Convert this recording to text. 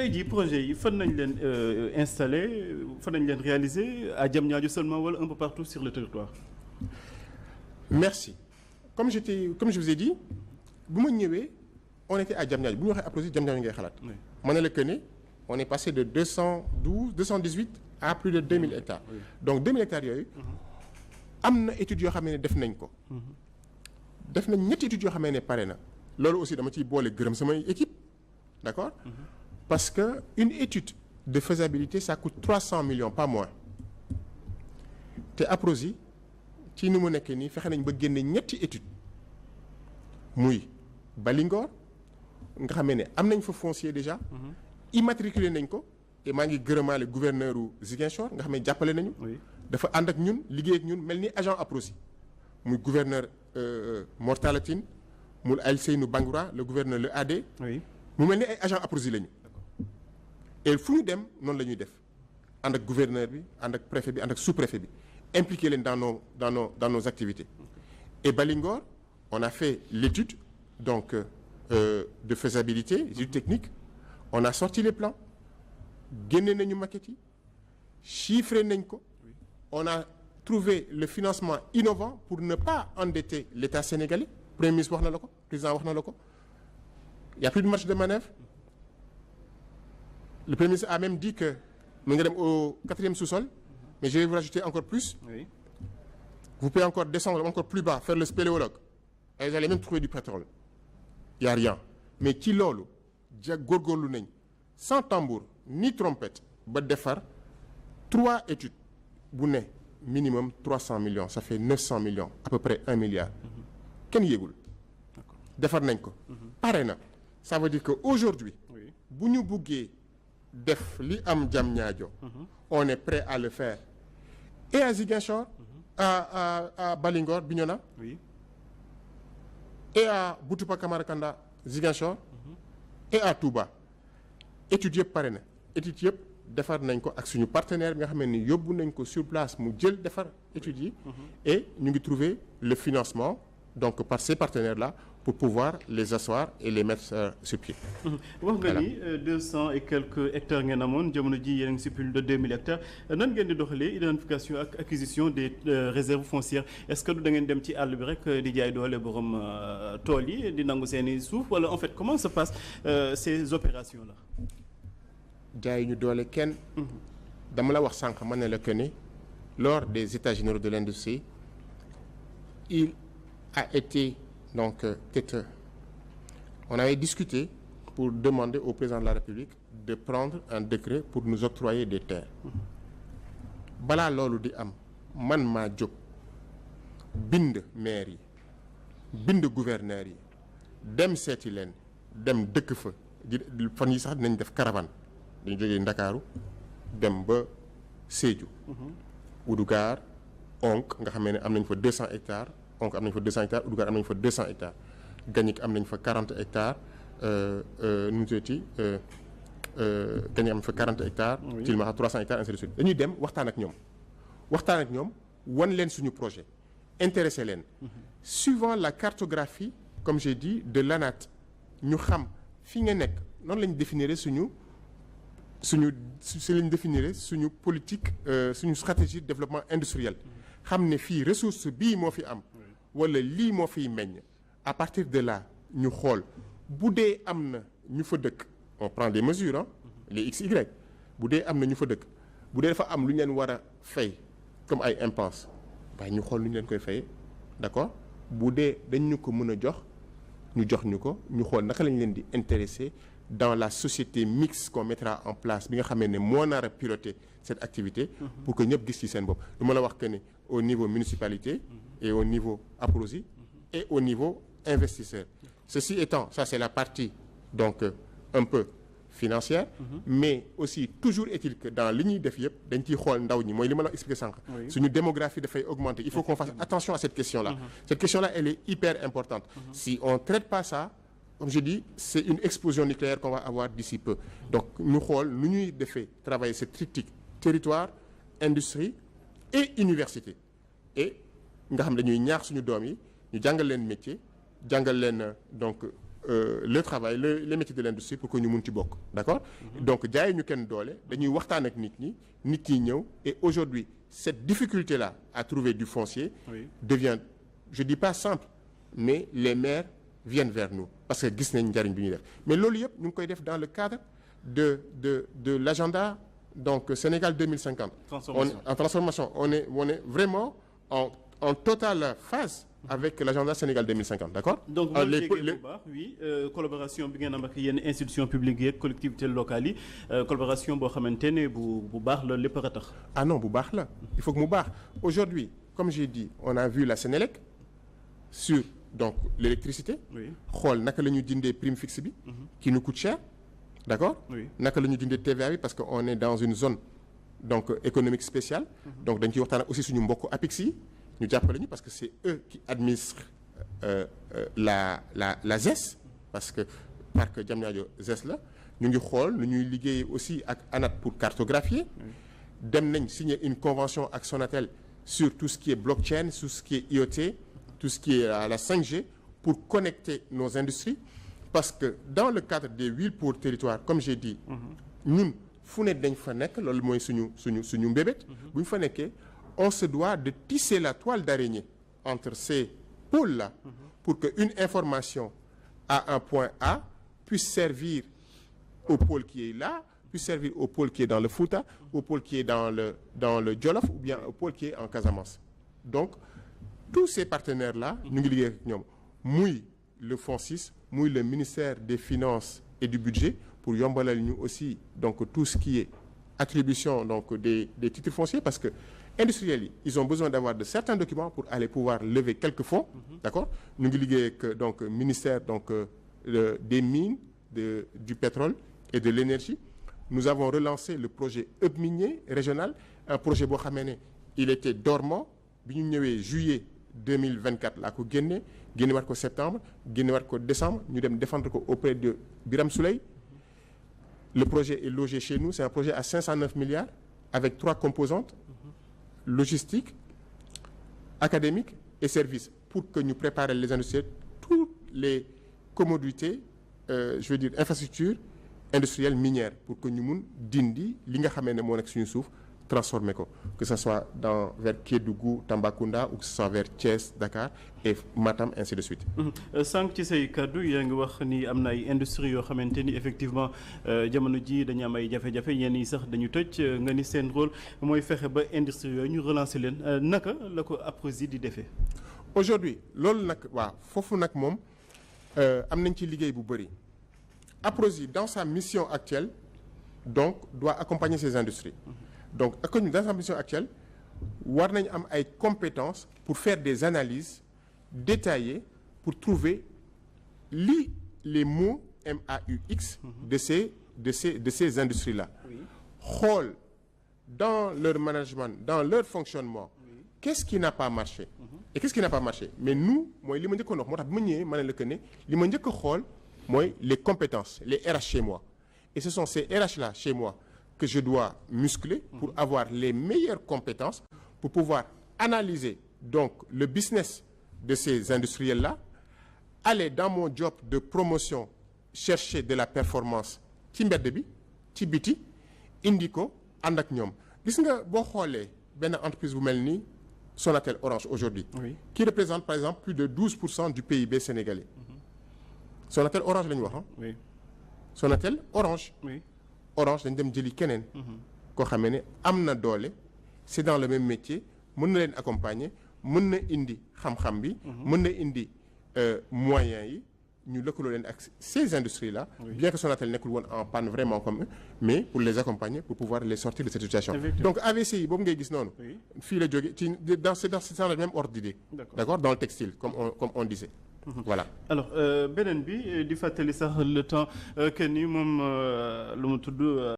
tey jii projet yi fan nañ leen installé fan nañ leen réalisé à Diamniadio seulement wala un peu partout sur le territoire. Merci comme je vous ai dit bu ma ñëwee on était à Diamniadio bu ñu waxee Aprosy Diamniadio ngay xalaat. ma ne la que ne on est passé de 218 à plus de 2000 hectares. Oui. Donc 2000 hectares yooyu. am na études yoo xam ne def nañ ko. def nañ ñetti études yoo xam ne pare na. loolu aussi dama ciy boole gërëm samay équipe d'accord. Parce que une étude de faisabilité ça coûte 300 millions pas moins te Aprosy ci ni mu nekkee nii fexe nañ ba génne ñetti étude muy Balingor nga xamee ne am nañ fa foncier déjà. immatriculé nañ ko te maa ngi gërëmaale gouverneur u Ziguinchor nga xam ne jàppale nañu. dafa ànd ak ñun liggéey ak ñun mel ni agent Aprosy muy gouverneur Mor Talla Tine muy Alseynou Bangoura le gouverneur le AD. mu mel ni ay agent Aprosy lañu. et fu ñu dem noonu la ñuy def ànd ak gouverneur bi ànd ak préfet bi ànd ak sous-préfet bi impliqué leen dans nos activités. Et Balingor on a fait l'étude donc de faisabilité étude technique on a sorti les plans génne nañu maquette yi chiffré nañ ko on a trouvé le financement innovant pour ne pas endetter l'État sénégalais premier ministre wax na la ko président wax na la ko il y a plus de marge de manœuvre. Le Premier ministre a même dit que mu nga dem au 4e sous-sol mais je vais vous rajouter encore plus. Oui. Vous pouvez encore descendre encore plus bas faire le spéléologue et vous allez même trouver du pétrole. Il y a rien mais ci loolu góorgóorlu nañ sans tambour ni trompette ba defar 3 études bu ne minimum 300 millions ça fait 900 millions à peu près 1 milliard. kenn yéegul. defar nañ ko. pare na ça veut dire que aujourd'hui bu ñu buggee def li am Diamniadio on est prêt à le faire et à Ziguinchor à Balingor Bignona et à Boutoupa Camaracounda Ziguinchor et à Touba études yëpp pare na études yëpp defar nañ ko ak suñu partenaire bi nga xam ne yóbbu nañ ko sur place mu jël defar études yi et ñu ngi trouver le financement donc par ces partenaires là pour pouvoir les asseoir et les mettre sur pied. wax nga ni 200 et quelques hectares ngeen amoon jamono ji yéen a ngi si plus de 2000 hectares nan ngeen di doxalee identification ak acquisition des réserves foncières est-ce que da ngeen dem ci àll bi rek di jaay doole borom tool yi di nangu seeni suuf wala en fait comment se passe ces opérations là. jaay ñu doole kenn. dama la wax sànq ma ne la que ni lors des états généraux de l'industrie il a été donc on avait discuté pour demander au président de la République de prendre un décret pour nous octroyer des terres balaa loolu di am man maa jóg bind maire yi bind gouverneur yi dem seeti leen dem dëkk fa di fan yi sax dinañ def caravane dañu jógee Ndakaaru dem ba Sédhiou Oudugar Onk nga xam ne am nañ fa 200 hectares donc am nañ fa 200 hectares Oudugar am nañ fa 200 hectares Gagnic am nañ fa 40 hectares nu mu tuddati Gagnic am nañ fa 40 hectares. Tilmaxa 300 hectares ainsi de suite dañuy dem waxtaan ak ñoom wan leen suñu projet intéressé leen. Suivant la cartographie comme j'ai dit de l'ANAT ñu xam fi nga nekk noonu lañ définir suñu politique suñu stratégie de développement industriel. xam ne fii ressource bii moo fi am. wala lii moo fiy meññ à partir de là ñu xool bu dee am na ñu fa dëkk on prend des mesures les XY bu dee am na ñu fa dëkk bu dee dafa am lu ñu leen war a fay comme ay impenses waaye ñu xool lu ñu leen koy fayee d'accord bu dee dañ ñu ko mën a jox ñu ko ñu xool naka lañ leen di intéresser dans la société mixte qu'on mettra en place bi nga xamee ne moo nar a piloter cette activité pour que ñëpp gis ci seen bopp du ma la wax que ne au niveau municipalité et au niveau Aprosy et au niveau investisseur. Ceci étant, ça c'est la partie donc un peu financière mais aussi toujours est-il que dans li ñuy def yëpp dañ ciy xool ndaw ñi mooy li ma la expliqué sànq suñu démographie dafay augmenter il faut qu'on fasse attention à cette question-là cette question-là elle est hyper importante si on traite pas ça comme je dis c'est une explosion nucléaire qu'on va avoir d'ici peu donc ñu xool nu ñuy defee travailler ce triptyque territoire industrie et université et nga xam dañuy ñaax suñu doom yi ñu jàngal leen métier jàngal leen donc le travail les métiers de l'industrie pour que ñu mun ci bokk d'accord donc jaay ñu kenn doole dañuy waxtaan ak nit ñi ñëw et aujourd'hui cette difficulté là à trouver du foncier devient je dis pas simple mais les maires viennent vers nous parce que gis nañ njariñ bi ñuy def mais loolu yëpp ñu ngi koy def dans le cadre de l'agenda donc Sénégal 2050 en transformation on est vraiment en totale phase avec l'agenda Sénégal 2050 d'accord donc bu déggee bu baax oui collaboration bi ngeen am ak yenn institutions publiques yeeg collectivités locales yi collaboration boo xamante ne bu baax la lépp a tax. ah non bu baax la il faut que mu baax aujourd'hui comme j'ai dit on a vu la Sénélec sur donc l'électricité xool naka la ñuy dindee prime fixe bi qui nous coûte cher d'accord naka la ñuy dindee TVA bi parce que on est dans une zone donc économique spéciale donc dañ ciy waxtaan aussi suñu mbokk APIX yi ñu jàppale ñu parce que c'est eux qui administrent la ZES parce que parc Diamniadio ZES la ñu ngi xool nu ñuy liggéey aussi ak ANAT pour cartographier dem nañ signer une convention ak Sonatel sur tout ce qui est blockchain sur ce qui est IoT tout ce qui est la 5G pour connecter nos industries parce que dans le cadre des 8 pôles territoires comme j'ai dit ñun fu ne dañ fa nekk loolu mooy suñu mbébét bu ñu fa nekkee on se doit de tisser la toile d'araignée entre ces pôles-là pour que une information à un point A puisse servir au pôle qui est là, puisse servir au pôle qui est dans le Fouta, au pôle qui est dans le Jolof ou bien au pôle qui est en Casamance. Donc tous ces partenaires-là ñu ngi liggéey ak ñoom muy le FONSIS muy le ministère des Finances et du Budget pour yombalal ñu aussi donc tout ce qui est attribution donc des titres fonciers parce que industriels yi ils ont besoin d'avoir de certains documents pour aller pouvoir lever quelques fonds d'accord ñu ngi liggéey ak donc ministère donc des mines du pétrole et de l'énergie nous avons relancé le projet Hub minier régional un projet boo xamee ne il était dormant bi ñu ñëwee juillet 2024 laa ko génnewaat ko septembre génnewaat ko décembre ñu dem défendre ko auprès de Birame Souleye le projet est logé chez nous c'est un projet à 509 milliards avec 3 composantes logistique académique et services pour que ñu préparer les industriels toutes les commodités je veux dire infrastructures industrielles minières pour que ñu mun dindi li nga xamee ne moo nekk suñu suuf transformer ko que ce soit vers Kédougou Tambacounda ou que ce soit vers Thiès Dakar et Matam ainsi de suite. sànq ci say kaddu yaa ngi wax ni am na ay industries yoo xamante ni effectivement jamono ji dañu am ay jafe-jafe yenn yi sax dañu tëj nga ni seen rôle mooy fexe ba industries yooyu ñu relancer leen naka la ko APROSI di defee. aujourd'hui loolu nag waaw foofu nag moom am nañ ci liggéey bu bëri APROSI dans sa mission actuelle donc doit accompagner ces industries. donc dans sa mission actuelle war nañu am ay compétences pour faire des analyses détaillées pour trouver les mots MAUX de ces industries-là xool dans leur management dans leur fonctionnement qu'est-ce qui n'a pas marché et qu'est-ce qui n'a pas marché mais nous mooy li ma njëkkoon wax moo tax bi ma ñëwee ma ne la que ne li ma njëkk a xool mooy les compétences les RH chez moi et ce sont ces RH-là chez moi que je dois muscler pour avoir les meilleures compétences pour pouvoir analyser donc le business de ces industriels-là, aller dans mon job de promotion chercher de la performance ci mbedd bi ci biti indi ko ànd ak ñoom gis nga boo xoolee benn entreprise bu mel ni Sonatel Orange aujourd'hui qui représente par exemple plus de 12% du PIB sénégalais Sonatel Orange la ñu wax Sonatel Orange Orange dañ dem jëli keneen koo xamee ne am na doole c'est dans le même métier mën na leen accompagner mën na indi xam-xam bi mën na indi moyens yi ñu lëkkaloo leen ak ces industries là bien que Sonatel nekkul woon en panne vraiment comme eux mais pour les accompagner pour pouvoir les sortir de cette situation donc AVC yi boobu ngay gis noonu fii la jóge ci dans le même ordre d'idée d'accord dans le textile comme on disait voilà alors beneen bi di fàttali sax le temps que ni moom lu mu tudd